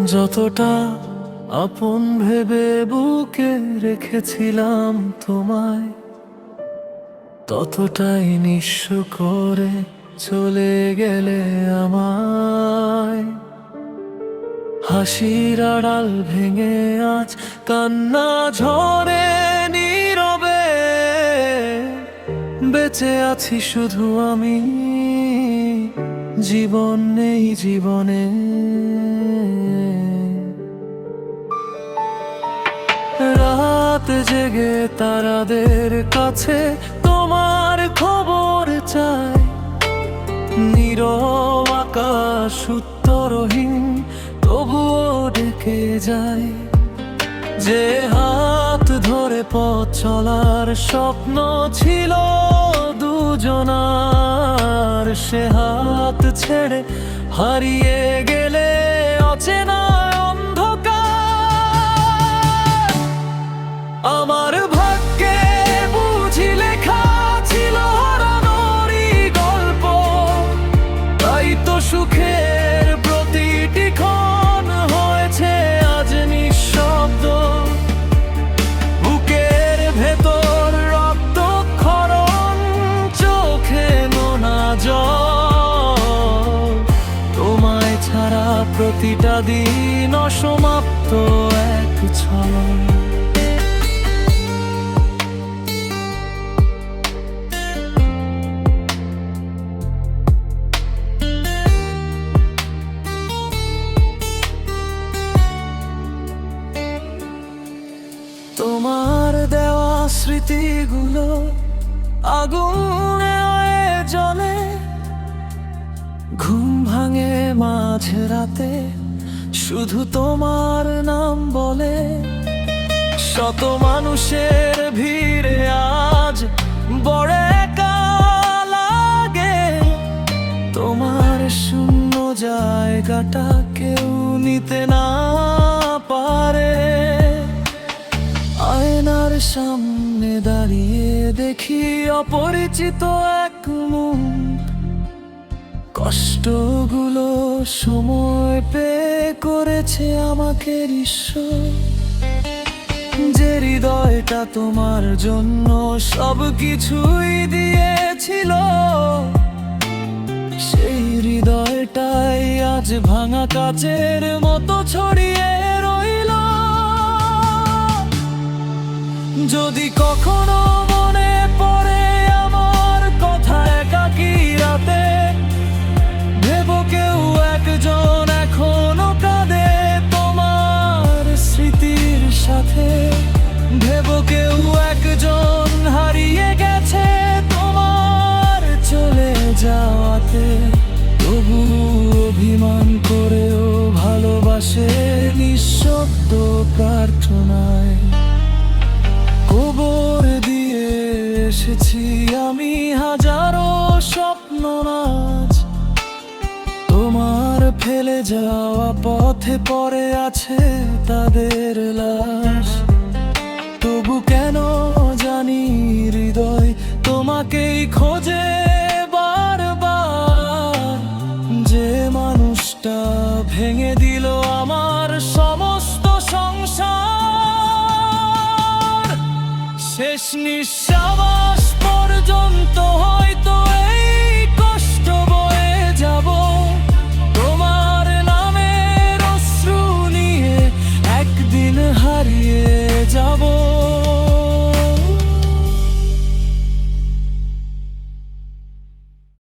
যতটা আপন ভেবে বুকে রেখেছিলাম তোমায়, ততটাই নিঃস্ব করে চলে গেলে আমায়। হাসির আড়াল ভেঙে আজ কান্না ঝরে নীরবে, বেঁচে আছি শুধু আমি, জীবন নেই জীবনে। রাত জেগে তারাদের কাছে তোমার খবর চাই, নীরব আকাশ উত্তরহীন তবুও ডেকে যায়। যে হাত ধরে পথ চলার স্বপ্ন ছিল দুজনার, সে হাত ছেড়ে হারিয়ে গেলে অচেনা অন্ধকার। আমার ভাগ্যে বুঝি লেখা ছিল হারানোরই গল্প, তাই তো সুখের প্রতিটি ক্ষণ হয়েছে আজ নিঃশব্দ। বুকের ভেতর রক্তক্ষরণ, চোখে নোনা জল, তোমায় ছাড়া প্রতিটা দিন অসমাপ্ত এক ছলনা। তোমার দেওয়া স্মৃতিগুলো আগুনে হয়ে জ্বলে, ঘুম ভাঙে মাঝ রাতে শুধু তোমার নাম বলে। শত মানুষের ভিড়ে আজ বড় একা লাগে, তোমার শূন্য জায়গাটা কেউ নিতে না পারে। আয়নার সামনে দাঁড়িয়ে দেখি অপরিচিত এক মুখ, কষ্টগুলো সময় পেয়ে করেছে আমাকে নিঃস্ব। যে হৃদয়টা তোমার জন্য সব কিছুই দিয়েছিল, সেই হৃদয়টাই আজ ভাঙা কাচের মতো ছড়িয়ে রইল। যদি কখনো মনে পড়ে আমার কথা একাকী রাতে, ভেবো কেউ একজন এখনো কাঁদে তোমার স্মৃতির সাথে। ভেবো কেউ একজন হারিয়ে গেছে তোমার চলে যাওয়াতে, তবু অভিমান করেও ভালোবাসে নিঃশব্দ প্রার্থনায়। কবর দিয়ে এসেছি আমি হাজারো স্বপ্ন আজ, তোমার ফেলে যাওয়া পথে পড়ে আছে তাদের লাশ। তবু কেন জানি হৃদয় তোমাকেই খোঁজে বারবার। যে মানুষটা ভেঙে দিল আমার সমস্ত সংসার, শেষ নিঃশ্বাস পর্যন্ত হয়তো